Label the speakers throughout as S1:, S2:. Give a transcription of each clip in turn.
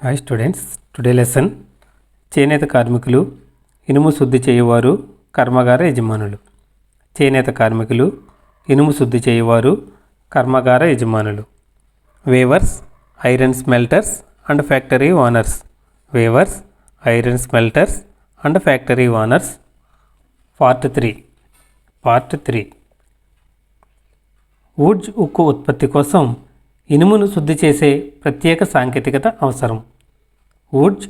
S1: Hi students, today lesson చేనేత కార్మికులు, ఇనుము శుద్ధి చేయువారు, కర్మాగార యజమానులు. చేనేత కార్మికులు, ఇనుము శుద్ధి చేయువారు, కర్మాగార యజమానులు. Weavers, iron smelters and factory owners. Weavers, iron smelters and factory owners. Part 3. Wootz ఉక్కు ఉత్పత్తి కోసం ఇనుమును శుద్ధి చేసే ప్రత్యేక సాంకేతికత అవసరం. వుడ్జ్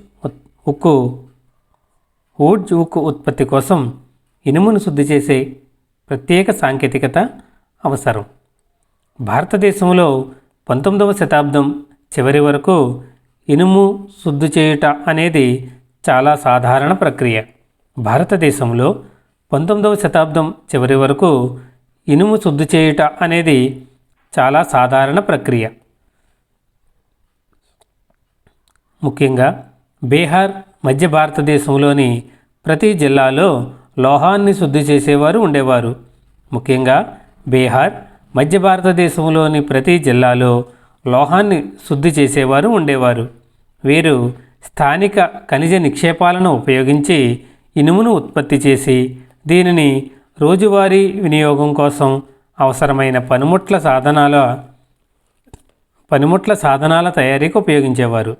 S1: ఉక్కు ఉత్పత్తి కోసం ఇనుమును శుద్ధి చేసే ప్రత్యేక సాంకేతికత అవసరం. భారతదేశంలో 19వ శతాబ్దం చివరి వరకు ఇనుము శుద్ధి చేయుట అనేది చాలా సాధారణ ప్రక్రియ. భారతదేశంలో 19వ శతాబ్దం చివరి వరకు ఇనుము శుద్ధి చేయుట అనేది చాలా సాధారణ ప్రక్రియ. ముఖ్యంగా బీహార్, మధ్య భారతదేశంలోని ప్రతి జిల్లాలో లోహాన్ని శుద్ధి చేసేవారు ఉండేవారు. ముఖ్యంగా బీహార్, మధ్య భారతదేశంలోని ప్రతి జిల్లాలో లోహాన్ని శుద్ధి చేసేవారు ఉండేవారు. వీరు స్థానిక ఖనిజ నిక్షేపాలను ఉపయోగించి ఇనుమును ఉత్పత్తి చేసి దీనిని రోజువారీ వినియోగం కోసం అవసరమైన పనిముట్ల సాధనాల తయారీకి ఉపయోగించేవారు.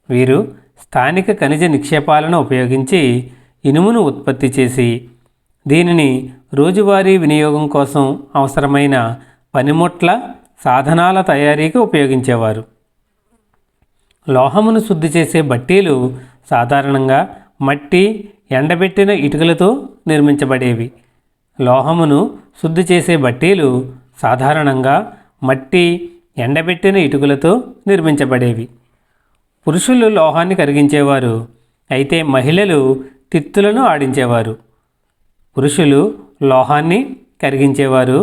S1: వీరు స్థానిక ఖనిజ నిక్షేపాలను ఉపయోగించి ఇనుమును ఉత్పత్తి చేసి దీనిని రోజువారీ వినియోగం కోసం అవసరమైన పనిముట్ల సాధనాల తయారీకి ఉపయోగించేవారు. లోహమును శుద్ధి చేసే బట్టీలు సాధారణంగా మట్టి, ఎండబెట్టిన ఇటుకలతో నిర్మించబడేవి. లోహమును శుద్ధి చేసే బట్టీలు సాధారణంగా మట్టి, ఎండబెట్టిన ఇటుకలతో నిర్మించబడేవి. పురుషులు లోహాన్ని కరిగించేవారు, అయితే మహిళలు తిత్తులను ఆడించేవారు. పురుషులు లోహాన్ని కరిగించేవారు,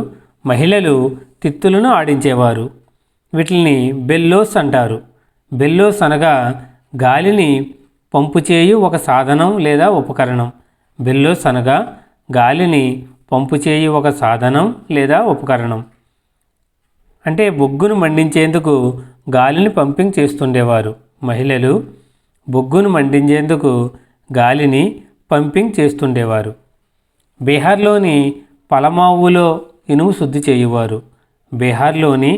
S1: మహిళలు తిత్తులను ఆడించేవారు. వీటిని బెల్లోస్ అంటారు. బెల్లోస్ అనగా గాలిని పంపు చేయు ఒక సాధనం లేదా ఉపకరణం. బెల్లోస్ అనగా గాలిని పంపు చేయు ఒక సాధనం లేదా ఉపకరణం. అంటే బొగ్గును మండించేందుకు గాలిని పంపింగ్ చేస్తుండేవారు. మహిళలు బొగ్గును మండించేందుకు గాలిని పంపింగ్ చేస్తుండేవారు. బీహార్లోని పలమావులో ఇనుము శుద్ధి చేయువారు. బీహార్లోని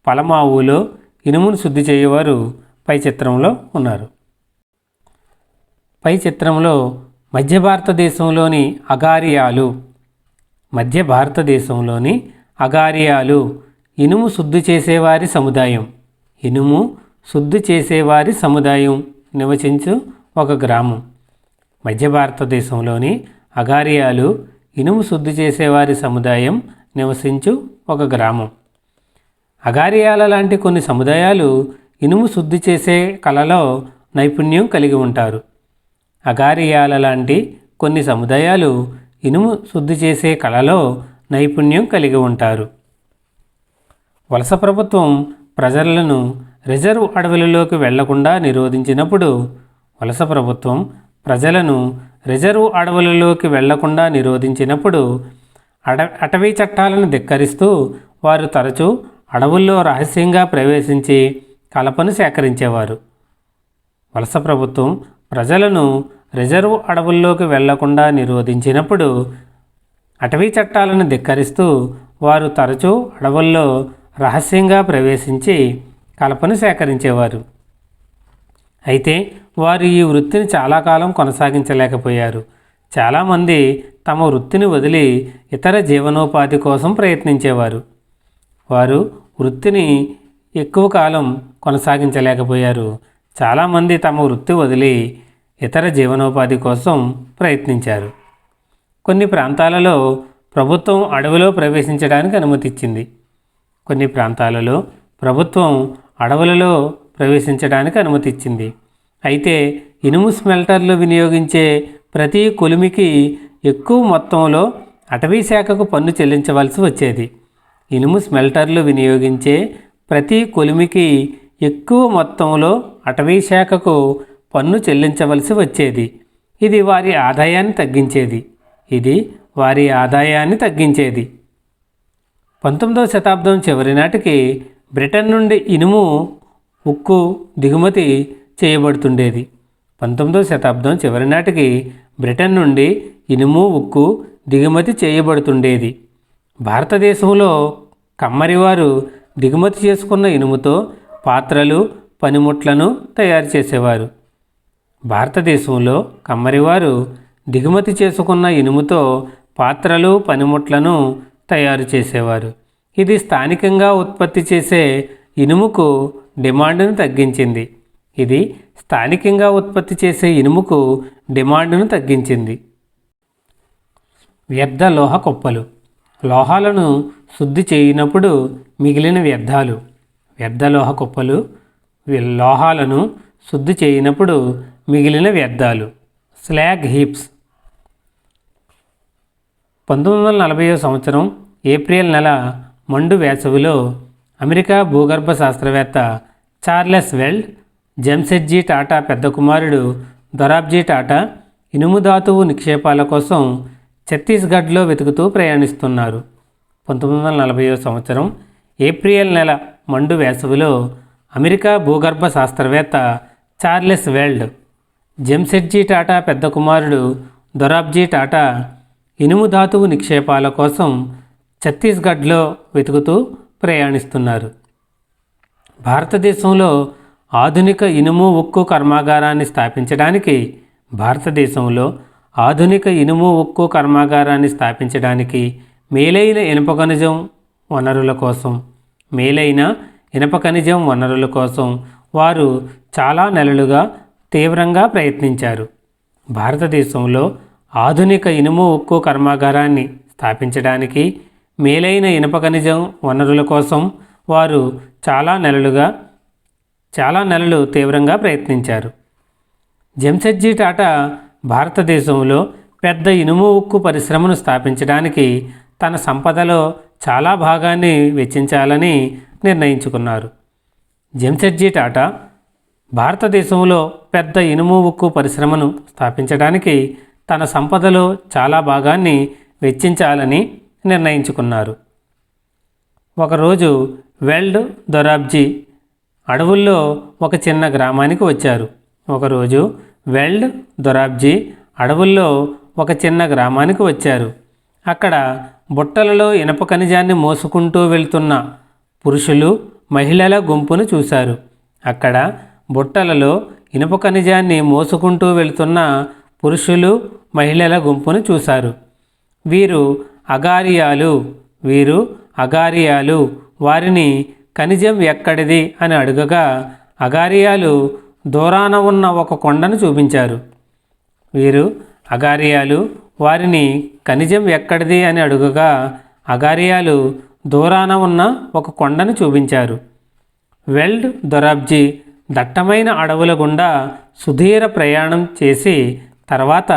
S1: పలమావులో ఇనుమును శుద్ధి చేయువారు పై చిత్రంలో ఉన్నారు. పై చిత్రంలో మధ్య భారతదేశంలోని అగారియాలు ఇనుము శుద్ధి చేసేవారి సముదాయం నివసించు ఒక గ్రామం. మధ్య భారతదేశంలోని అగారియాలు ఇనుము శుద్ధి చేసేవారి సముదాయం నివసించు ఒక గ్రామం. అగారియాల లాంటి కొన్ని సముదాయాలు ఇనుము శుద్ధి చేసే కళలో నైపుణ్యం కలిగి ఉంటారు. అగారియాల లాంటి కొన్ని సముదాయాలు ఇనుము శుద్ధి చేసే కళలో నైపుణ్యం కలిగి ఉంటారు. వలస ప్రభుత్వం ప్రజలను రిజర్వ్ అడవులలోకి వెళ్లకుండా నిరోధించినప్పుడు అటవీ చట్టాలను ధిక్కరిస్తూ వారు తరచూ అడవుల్లో రహస్యంగా ప్రవేశించి కలపను సేకరించేవారు. వలస ప్రభుత్వం ప్రజలను రిజర్వ్ అడవుల్లోకి వెళ్లకుండా నిరోధించినప్పుడు అటవీ చట్టాలను ధిక్కరిస్తూ వారు తరచూ అడవుల్లో రహస్యంగా ప్రవేశించి కలపను సేకరించేవారు. అయితే వారు ఈ వృత్తిని చాలా కాలం కొనసాగించలేకపోయారు. చాలామంది తమ వృత్తిని వదిలి ఇతర జీవనోపాధి కోసం ప్రయత్నించేవారు. వారు వృత్తిని ఎక్కువ కాలం కొనసాగించలేకపోయారు. చాలామంది తమ వృత్తి వదిలి ఇతర జీవనోపాధి కోసం ప్రయత్నించారు. కొన్ని ప్రాంతాలలో ప్రభుత్వం అడవిలో ప్రవేశించడానికి అనుమతిచ్చింది. అయితే ఇనుము స్మెల్టర్లు వినియోగించే ప్రతి కొలిమికి ఎక్కువ మొత్తంలో అటవీ శాఖకు పన్ను చెల్లించవలసి వచ్చేది. ఇనుము స్మెల్టర్లు వినియోగించే ప్రతి కొలిమికి ఎక్కువ మొత్తంలో అటవీ శాఖకు పన్ను చెల్లించవలసి వచ్చేది. ఇది వారి ఆదాయాన్ని తగ్గించేది. 19వ శతాబ్దం చివరి నాటికి బ్రిటన్ నుండి ఇనుము ఉక్కు దిగుమతి చేయబడుతుండేది. 19వ శతాబ్దం చివరి నాటికి బ్రిటన్ నుండి ఇనుము ఉక్కు దిగుమతి చేయబడుతుండేది. భారతదేశంలో కమ్మరివారు దిగుమతి చేసుకున్న ఇనుముతో పాత్రలు పనిముట్లను తయారు చేసేవారు. భారతదేశంలో కమ్మరివారు దిగుమతి చేసుకున్న ఇనుముతో పాత్రలు పనిముట్లను తయారు చేసేవారు. ఇది స్థానికంగా ఉత్పత్తి చేసే ఇనుముకు డిమాండ్ను తగ్గించింది. వ్యర్థ లోహ కుప్పలు. లోహాలను శుద్ధి చేయనప్పుడు మిగిలిన వ్యర్థాలు. వ్యర్థ లోహ కుప్పలు. లోహాలను శుద్ధి చేయనప్పుడు మిగిలిన వ్యర్థాలు. Slag heaps. 1940వ సంవత్సరం ఏప్రిల్ నెల మండు వేసవిలో అమెరికా భూగర్భ శాస్త్రవేత్త చార్లెస్ వెల్డ్, జంషెడ్జీ టాటా పెద్ద కుమారుడు దొరాబ్జీ టాటా ఇనుము ధాతువు నిక్షేపాల కోసం ఛత్తీస్గఢ్లో వెతుకుతూ ప్రయాణిస్తున్నారు. 1940వ సంవత్సరం ఏప్రిల్ నెల మండు వేసవిలో అమెరికా భూగర్భ శాస్త్రవేత్త చార్లెస్ వెల్డ్, జంషెడ్జీ టాటా పెద్ద కుమారుడు దొరాబ్జీ టాటా ఇనుము ధాతువు నిక్షేపాల కోసం ఛత్తీస్గఢ్లో వెతుకుతూ ప్రయాణిస్తున్నారు. భారతదేశంలో ఆధునిక ఇనుము ఉక్కు కర్మాగారాన్ని స్థాపించడానికి మేలైన ఇనుప ఖనిజం వనరుల కోసం వారు చాలా నెలలుగా తీవ్రంగా ప్రయత్నించారు. భారతదేశంలో ఆధునిక ఇనుము ఉక్కు కర్మాగారాన్ని స్థాపించడానికి మేలైన ఇనుప ఖనిజం వనరుల కోసం వారు చాలా నెలలు తీవ్రంగా ప్రయత్నించారు. జంషెడ్జీ టాటా భారతదేశంలో పెద్ద ఇనుము ఉక్కు పరిశ్రమను స్థాపించడానికి తన సంపదలో చాలా భాగాన్ని వెచ్చించాలని నిర్ణయించుకున్నారు. జంషెడ్జీ టాటా భారతదేశంలో పెద్ద ఇనుము ఉక్కు పరిశ్రమను స్థాపించడానికి తన సంపదలో చాలా భాగాన్ని వెచ్చించాలని నిర్ణయించుకున్నారు. ఒకరోజు వెల్డ్, దొరాబ్జీ అడవుల్లో ఒక చిన్న గ్రామానికి వచ్చారు. అక్కడ బుట్టలలో ఇనుప ఖనిజాన్ని మోసుకుంటూ వెళ్తున్న పురుషులు, మహిళల గుంపును చూశారు. వీరు అగారియాలు. వారిని ఖనిజం ఎక్కడిది అని అడుగగా అగారియాలు దూరాన ఉన్న ఒక కొండను చూపించారు. వెల్డ్, దొరాబ్జీ దట్టమైన అడవుల గుండా సుదీర ప్రయాణం చేసి తర్వాత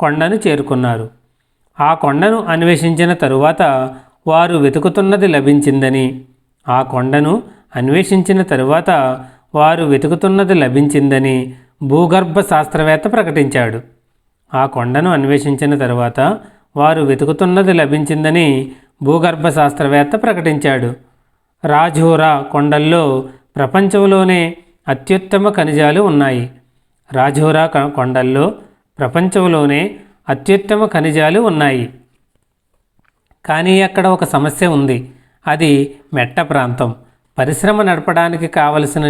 S1: కొండను చేరుకున్నారు. ఆ కొండను అన్వేషించిన తరువాత వారు వెతుకుతున్నది లభించిందని భూగర్భ శాస్త్రవేత్త ప్రకటించాడు. రాజ్హోరా కొండల్లో ప్రపంచంలోనే అత్యుత్తమ ఖనిజాలు ఉన్నాయి. కానీ అక్కడ ఒక సమస్య ఉంది. అది మెట్ట ప్రాంతం. పరిశ్రమ నడపడానికి కావలసిన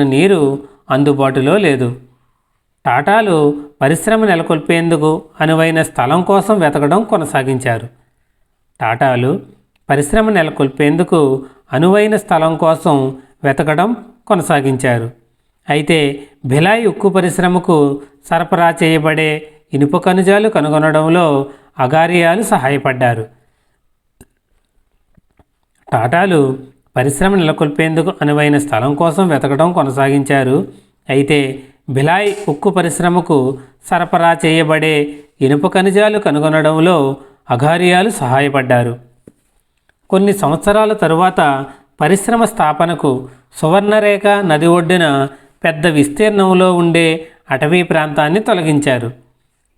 S1: నీరు అందుబాటులో లేదు. టాటాలు పరిశ్రమ నెలకొల్పేందుకు అనువైన స్థలం కోసం వెతకడం కొనసాగించారు. అయితే భిలాయ్ ఉక్కు పరిశ్రమకు సరఫరా చేయబడే ఇనుప ఖనిజాలు కనుగొనడంలో అగారియాలు సహాయపడ్డారు. టాటాలు పరిశ్రమ నెలకొల్పేందుకు అనువైన స్థలం కోసం వెతకడం కొనసాగించారు. అయితే భిలాయ్ ఉక్కు పరిశ్రమకు సరఫరా చేయబడే ఇనుప ఖనిజాలు కనుగొనడంలో అగారియాలు సహాయపడ్డారు. కొన్ని సంవత్సరాల తరువాత పరిశ్రమ స్థాపనకు సువర్ణరేఖ నది ఒడ్డున పెద్ద విస్తీర్ణంలో ఉండే అటవీ ప్రాంతాన్ని తొలగించారు.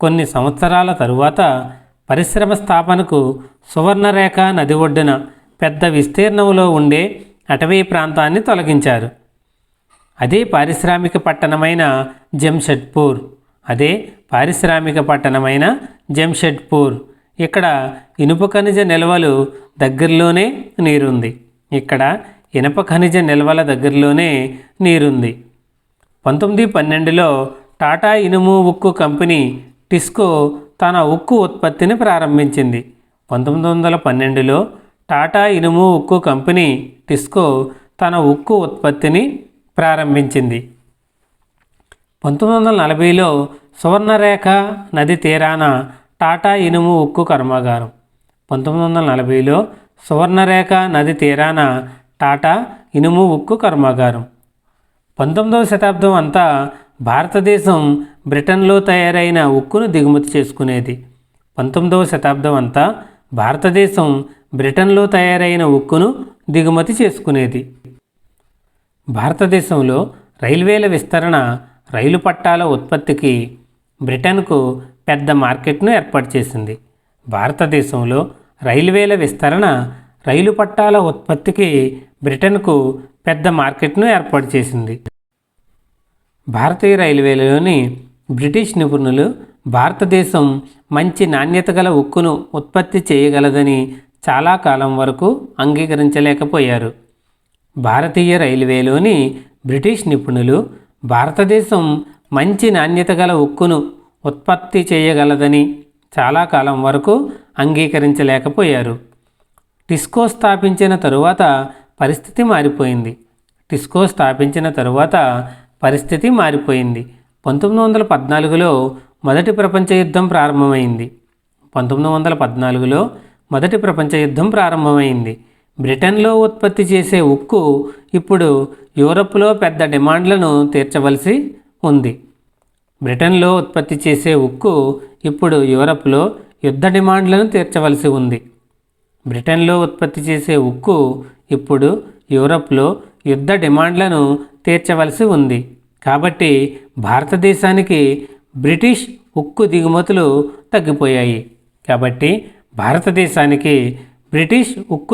S1: కొన్ని సంవత్సరాల తరువాత పరిశ్రమ స్థాపనకు సువర్ణరేఖ నది ఒడ్డున పెద్ద విస్తీర్ణంలో ఉండే అటవీ ప్రాంతాన్ని తొలగించారు. అదే పారిశ్రామిక పట్టణమైన జంషెడ్పూర్. ఇక్కడ ఇనుప ఖనిజ నిల్వలు దగ్గరలోనే నీరుంది. 1912లో టాటా ఇనుము ఉక్కు కంపెనీ టిస్కో తన ఉక్కు ఉత్పత్తిని ప్రారంభించింది. 1912లో టాటా ఇనుము ఉక్కు కంపెనీ టిస్కో తన ఉక్కు ఉత్పత్తిని ప్రారంభించింది. 1940లో సువర్ణరేఖ నది తీరాన టాటా ఇనుము ఉక్కు కర్మాగారం. 1940లో సువర్ణరేఖ నది తీరాన టాటా ఇనుము ఉక్కు కర్మాగారం. 19వ శతాబ్దం అంతా భారతదేశం బ్రిటన్లో తయారైన ఉక్కును దిగుమతి చేసుకునేది. 19వ శతాబ్దం అంతా భారతదేశం బ్రిటన్లో తయారైన ఉక్కును దిగుమతి చేసుకునేది. భారతదేశంలో రైల్వేల విస్తరణ రైలు పట్టాల ఉత్పత్తికి బ్రిటన్కు పెద్ద మార్కెట్ను ఏర్పాటు చేసింది. భారతదేశంలో రైల్వేల విస్తరణ రైలు పట్టాల ఉత్పత్తికి బ్రిటన్కు పెద్ద మార్కెట్ను ఏర్పాటు చేసింది. భారతీయ రైల్వేలోని బ్రిటిష్ నిపుణులు భారతదేశం మంచి నాణ్యత గల ఉక్కును ఉత్పత్తి చేయగలదని చాలా కాలం వరకు అంగీకరించలేకపోయారు. భారతీయ రైల్వేలోని బ్రిటిష్ నిపుణులు భారతదేశం మంచి నాణ్యత గల ఉక్కును ఉత్పత్తి చేయగలదని చాలా కాలం వరకు అంగీకరించలేకపోయారు. టిస్కో స్థాపించిన తరువాత పరిస్థితి మారిపోయింది. 1914లో మొదటి ప్రపంచ యుద్ధం ప్రారంభమైంది. బ్రిటన్లో ఉత్పత్తి చేసే ఉక్కు ఇప్పుడు యూరప్లో పెద్ద డిమాండ్లను తీర్చవలసి ఉంది. యుద్ధ డిమాండ్లను తీర్చవలసి ఉంది. కాబట్టి భారతదేశానికి బ్రిటిష్ ఉక్కు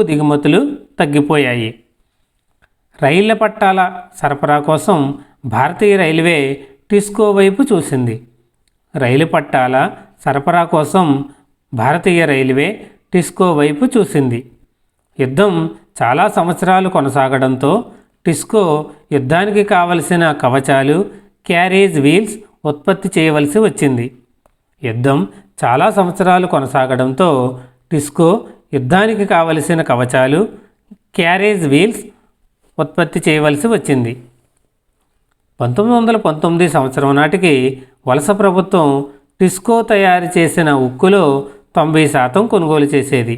S1: దిగుమతులు తగ్గిపోయాయి. రైళ్ల పట్టాల సరఫరా కోసం భారతీయ రైల్వే టిస్కో వైపు చూసింది. యుద్ధం చాలా సంవత్సరాలు కొనసాగడంతో టిస్కో యుద్ధానికి కావలసిన కవచాలు, క్యారేజ్ వీల్స్ ఉత్పత్తి చేయవలసి వచ్చింది. 1919 సంవత్సరం నాటికి వలస ప్రభుత్వం టిస్కో తయారు చేసిన ఉక్కులో 90% కొనుగోలు చేసేది.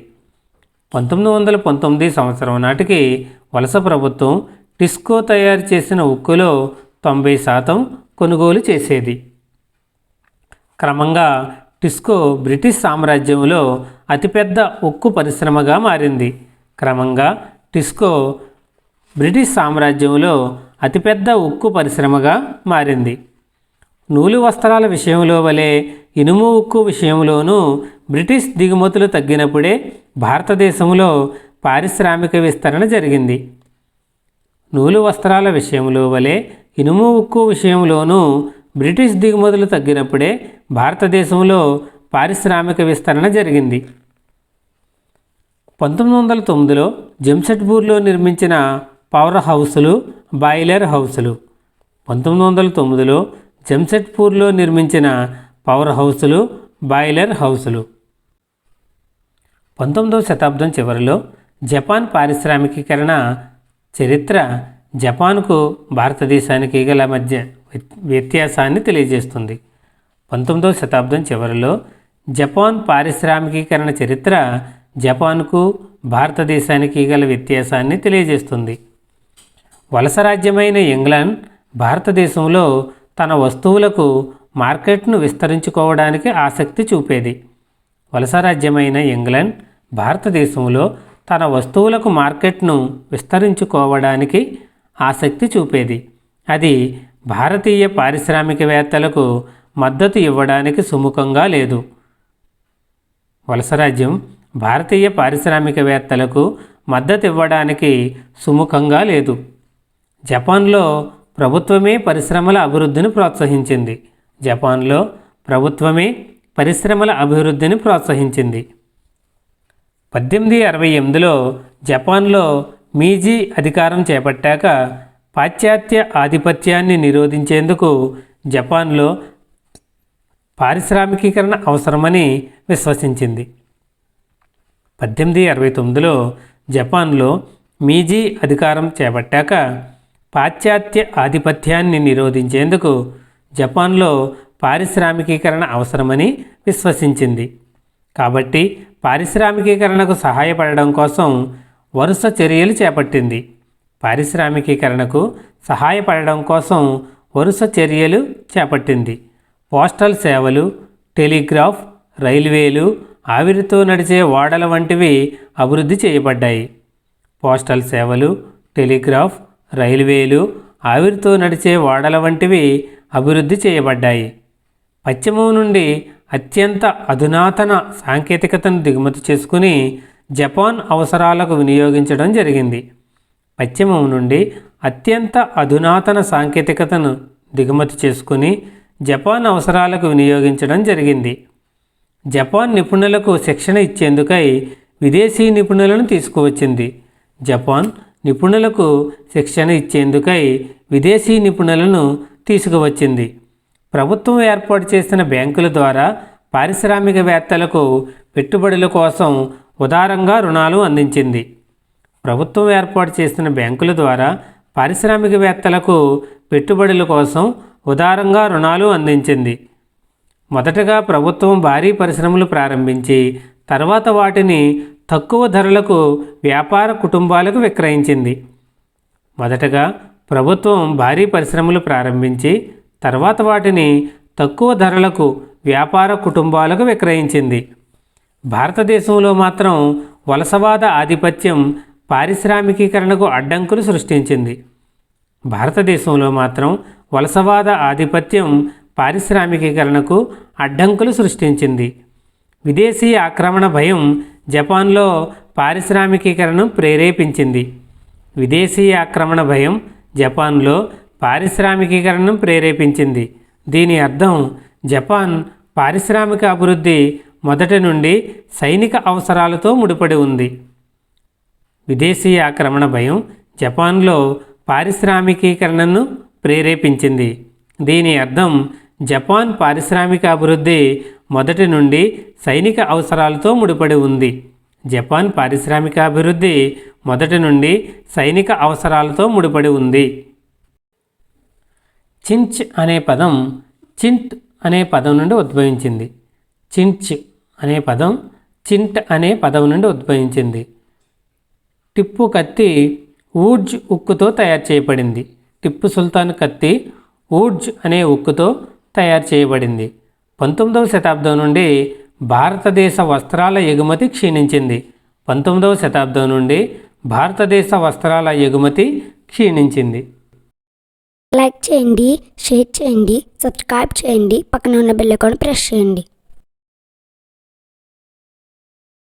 S1: 1919 సంవత్సరం నాటికి వలస ప్రభుత్వం టిస్కో తయారు చేసిన ఉక్కులో 90% కొనుగోలు చేసేది. క్రమంగా టిస్కో బ్రిటిష్ సామ్రాజ్యంలో అతిపెద్ద ఉక్కు పరిశ్రమగా మారింది. నూలు వస్త్రాల విషయంలో వలె ఇనుము ఉక్కు విషయంలోనూ బ్రిటిష్ దిగుమతులు తగ్గినప్పుడే భారతదేశంలో పారిశ్రామిక విస్తరణ జరిగింది. ఇనుము ఉక్కు విషయంలోనూ బ్రిటిష్ దిగుమతులు తగ్గినప్పుడే భారతదేశంలో పారిశ్రామిక విస్తరణ జరిగింది. 1909లో జంషెడ్పూర్లో నిర్మించిన పవర్ హౌసులు, బాయిలర్ హౌసులు. 1909లో జంషెడ్పూర్లో నిర్మించిన పవర్ హౌసులు, బాయిలర్ హౌసులు. 19వ శతాబ్దం చివరిలో జపాన్ పారిశ్రామికీకరణ చరిత్ర జపాన్కు భారతదేశానికి గల మధ్య వ్యత్యాసాన్ని తెలియజేస్తుంది. 19వ శతాబ్దం చివరిలో జపాన్ పారిశ్రామికీకరణ చరిత్ర జపాన్కు భారతదేశానికి గల వ్యత్యాసాన్ని తెలియజేస్తుంది. వలస రాజ్యమైన ఇంగ్లాండ్ భారతదేశంలో తన వస్తువులకు మార్కెట్ను విస్తరించుకోవడానికి ఆసక్తి చూపేది. వలస రాజ్యమైన ఇంగ్లాండ్ భారతదేశంలో తన వస్తువులకు మార్కెట్ను విస్తరించుకోవడానికి ఆసక్తి చూపేది. అది భారతీయ పారిశ్రామికవేత్తలకు మద్దతు ఇవ్వడానికి సుముఖంగా లేదు. వలసరాజ్యం భారతీయ పారిశ్రామికవేత్తలకు మద్దతు ఇవ్వడానికి సుముఖంగా లేదు. జపాన్లో ప్రభుత్వమే పరిశ్రమల అభివృద్ధిని ప్రోత్సహించింది. జపాన్లో ప్రభుత్వమే పరిశ్రమల అభివృద్ధిని ప్రోత్సహించింది. 1868లో జపాన్లో మీజీ అధికారం చేపట్టాక పాశ్చాత్య ఆధిపత్యాన్ని నిరోధించేందుకు జపాన్లో పారిశ్రామికీకరణ అవసరమని విశ్వసించింది. 1869లో జపాన్లో మీజీ అధికారం చేపట్టాక పాశ్చాత్య ఆధిపత్యాన్ని నిరోధించేందుకు జపాన్లో పారిశ్రామికీకరణ అవసరమని విశ్వసించింది. కాబట్టి పారిశ్రామికీకరణకు సహాయపడడం కోసం వరుస చర్యలు చేపట్టింది. పారిశ్రామికీకరణకు సహాయపడడం కోసం వరుస చర్యలు చేపట్టింది. పోస్టల్ సేవలు, టెలిగ్రాఫ్, రైల్వేలు, ఆవిరితో నడిచే ఓడల వంటివి అభివృద్ధి చేయబడ్డాయి. పోస్టల్ సేవలు, టెలిగ్రాఫ్, రైల్వేలు, ఆవిరితో నడిచే ఓడల వంటివి అభివృద్ధి చేయబడ్డాయి. పశ్చిమం నుండి అత్యంత అధునాతన సాంకేతికతను దిగుమతి చేసుకుని జపాన్ అవసరాలకు వినియోగించడం జరిగింది. పశ్చిమం నుండి అత్యంత అధునాతన సాంకేతికతను దిగుమతి చేసుకుని జపాన్ అవసరాలకు వినియోగించడం జరిగింది. జపాన్ నిపుణులకు శిక్షణ ఇచ్చేందుకై విదేశీ నిపుణులను తీసుకువచ్చింది. జపాన్ నిపుణులకు శిక్షణ ఇచ్చేందుకై విదేశీ నిపుణులను తీసుకువచ్చింది. ప్రభుత్వం ఏర్పాటు చేసిన బ్యాంకుల ద్వారా పారిశ్రామికవేత్తలకు పెట్టుబడుల కోసం ఉదారంగా రుణాలు అందించింది. ప్రభుత్వం ఏర్పాటు చేసిన బ్యాంకుల ద్వారా పారిశ్రామికవేత్తలకు పెట్టుబడుల కోసం ఉదారంగా రుణాలు అందించింది. మొదటగా ప్రభుత్వం భారీ పరిశ్రమలు ప్రారంభించి తర్వాత వాటిని తక్కువ ధరలకు వ్యాపార కుటుంబాలకు విక్రయించింది. మొదటగా ప్రభుత్వం భారీ పరిశ్రమలు ప్రారంభించి తర్వాత వాటిని తక్కువ ధరలకు వ్యాపార కుటుంబాలకు విక్రయించింది. భారతదేశంలో మాత్రం వలసవాద ఆధిపత్యం పారిశ్రామికీకరణకు అడ్డంకులు సృష్టించింది. భారతదేశంలో మాత్రం వలసవాద ఆధిపత్యం పారిశ్రామికీకరణకు అడ్డంకులు సృష్టించింది. విదేశీ ఆక్రమణ భయం జపాన్లో పారిశ్రామికీకరణను ప్రేరేపించింది. విదేశీ ఆక్రమణ భయం జపాన్లో పారిశ్రామికీకరణను ప్రేరేపించింది. దీని అర్థం జపాన్ పారిశ్రామిక అభివృద్ధి మొదటి నుండి సైనిక అవసరాలతో ముడిపడి ఉంది. విదేశీ ఆక్రమణ భయం జపాన్లో పారిశ్రామికీకరణను ప్రేరేపించింది. దీని అర్థం జపాన్ పారిశ్రామిక అభివృద్ధి మొదటి నుండి సైనిక అవసరాలతో ముడిపడి ఉంది. జపాన్ పారిశ్రామిక అభివృద్ధి మొదటి నుండి సైనిక అవసరాలతో ముడిపడి ఉంది. చించ్ అనే పదం చింట్ అనే పదం నుండి ఉద్భవించింది. చించ్ అనే పదం చింట్ అనే పదం నుండి ఉద్భవించింది. టిప్పు కత్తి ఊడ్జ్ ఉక్కుతో తయారు చేయబడింది. టిప్పు సుల్తాన్ కత్తి ఊడ్జ్ అనే ఉక్కుతో తయారు చేయబడింది. 19వ శతాబ్దం నుండి భారతదేశ వస్త్రాల ఎగుమతి క్షీణించింది. 19వ శతాబ్దం నుండి భారతదేశ వస్త్రాల ఎగుమతి క్షీణించింది.
S2: లైక్ చేయండి, షేర్ చేయండి, సబ్స్క్రైబ్ చేయండి, పక్కన ఉన్న బెల్ ఐకాన్ ప్రెస్ చేయండి.